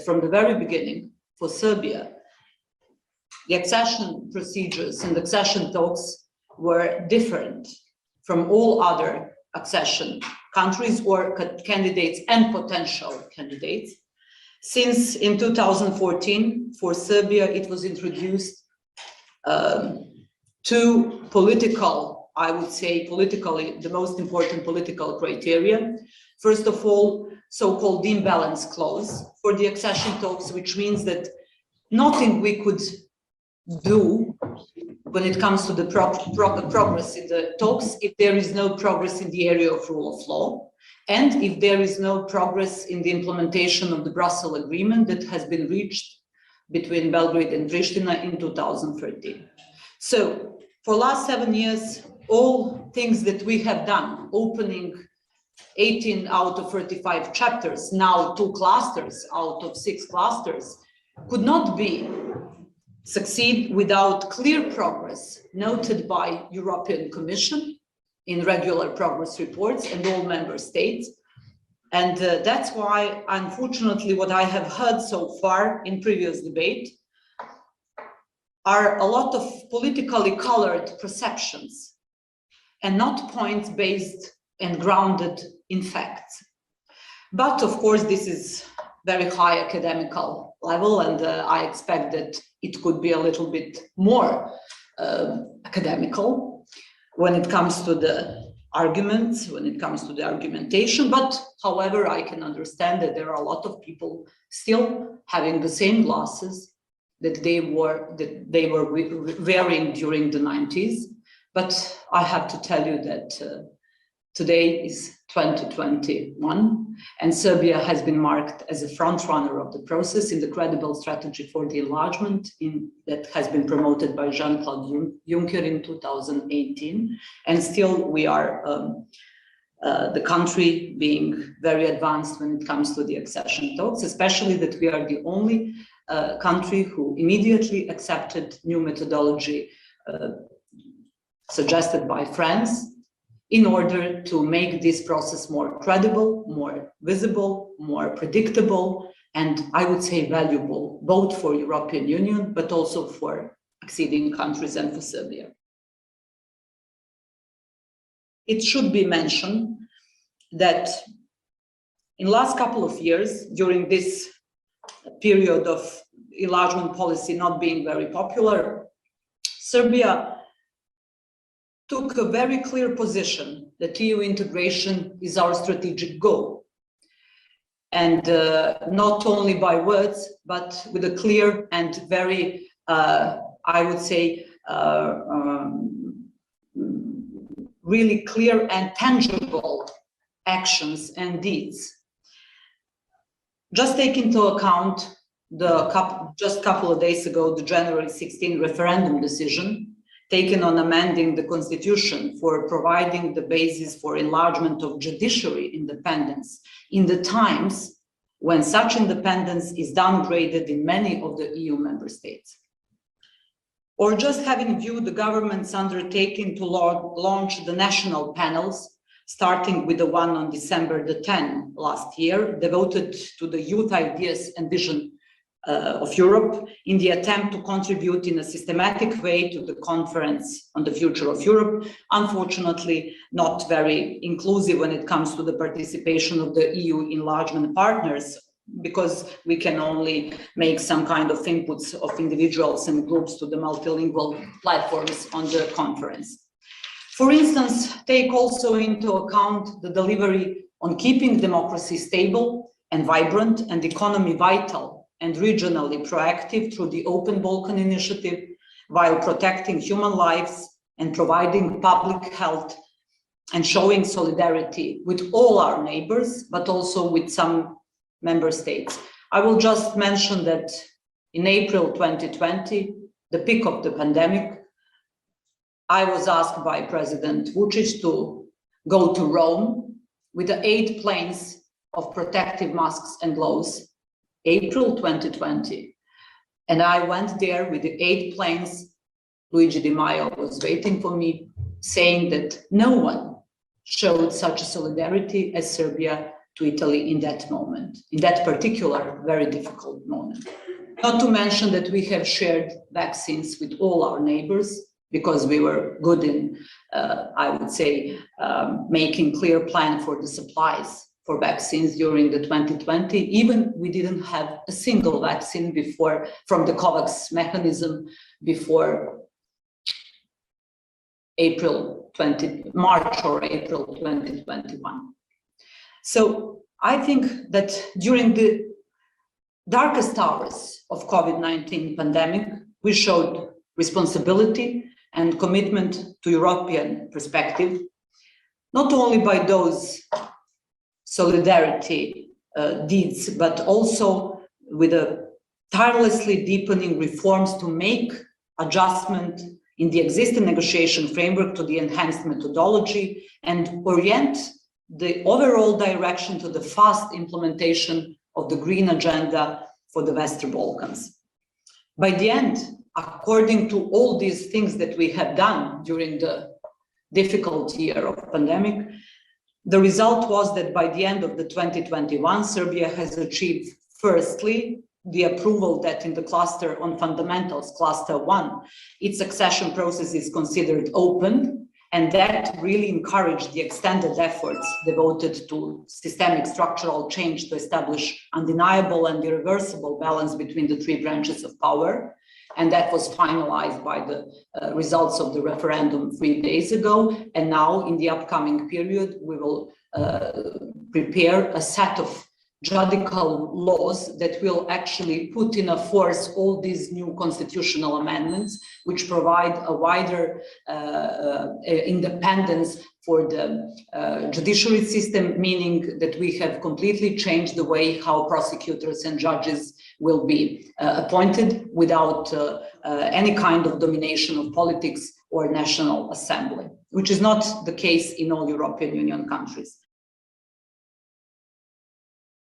from the very beginning, for Serbia, the accession procedures and accession talks were different from all other accession countries or candidates and potential candidates. Since in 2014, for Serbia, it was introduced two political, I would say politically, the most important political criteria. First of all, so-called imbalance clause for the accession talks, which means that nothing we could do when it comes to the progress in the talks if there is no progress in the area of rule of law, and if there is no progress in the implementation of the Brussels agreement that has been reached between Belgrade and Pristina in 2013. So for last 7 years, all things that we have done, opening 18 out of 35 chapters, now 2 clusters out of 6 clusters, could not be succeed without clear progress noted by European Commission in regular progress reports and all member states. And that's why, unfortunately, what I have heard so far in previous debate are a lot of politically colored perceptions and not points-based and grounded in facts. But of course, this is very high academical level, and I expect that it could be a little bit more academical when it comes to the arguments, when it comes to the argumentation. But however, I can understand that there are a lot of people still having the same glasses that they were wearing during the 90s. But I have to tell you that today is 2021, and Serbia has been marked as a front runner of the process in the credible strategy for the enlargement that has been promoted by Jean-Claude Juncker in 2018. And still we are the country being very advanced when it comes to the accession talks, especially that we are the only country who immediately accepted new methodology suggested by France, in order to make this process more credible, more visible, more predictable, and I would say valuable, both for European Union, but also for acceding countries and for Serbia. It should be mentioned that in the last couple of years, during this period of enlargement policy not being very popular, Serbia took a very clear position that EU integration is our strategic goal. And not only by words, but with a clear and very, I would say, really clear and tangible actions and deeds. Just take into account just a couple of days ago, the January 16 referendum decision taken on amending the constitution for providing the basis for enlargement of judiciary independence in the times when such independence is downgraded in many of the EU member states. Or just having viewed the government's undertaking to launch the national panels, starting with the one on December the 10th last year, devoted to the youth ideas and vision of Europe, in the attempt to contribute in a systematic way to the conference on the future of Europe, unfortunately not very inclusive when it comes to the participation of the EU enlargement partners, because we can only make some kind of inputs of individuals and groups to the multilingual platforms on the conference. For instance, take also into account the delivery on keeping democracy stable and vibrant and economy vital and regionally proactive through the Open Balkan Initiative, while protecting human lives and providing public health and showing solidarity with all our neighbors, but also with some member states. I will just mention that in April 2020, the peak of the pandemic, I was asked by President Vučić to go to Rome with the 8 planes of protective masks and gloves, April 2020. And I went there with the 8 planes. Luigi Di Maio was waiting for me, saying that no one showed such a solidarity as Serbia to Italy in that moment, in that particular very difficult moment. Not to mention that we have shared vaccines with all our neighbors because we were good in, I would say, making clear plan for the supplies for vaccines during the 2020. Even we didn't have a single vaccine before from the COVAX mechanism before March or April 2021. So I think that during the darkest hours of COVID-19 pandemic, we showed responsibility and commitment to European perspective, not only by those solidarity deeds, but also with a tirelessly deepening reforms to make adjustment in the existing negotiation framework to the enhanced methodology and orient the overall direction to the fast implementation of the green agenda for the Western Balkans. By the end, according to all these things that we have done during the difficult year of pandemic, the result was that by the end of the 2021, Serbia has achieved, firstly, the approval that in the cluster on fundamentals, cluster 1, its accession process is considered open, and that really encouraged the extended efforts devoted to systemic structural change to establish undeniable and irreversible balance between the three branches of power. And that was finalized by the results of the referendum 3 days ago. And now in the upcoming period, we will prepare a set of judicial laws that will actually put in force all these new constitutional amendments, which provide a wider independence for the judiciary system, meaning that we have completely changed the way how prosecutors and judges will be appointed without any kind of domination of politics or national assembly, which is not the case in all European Union countries.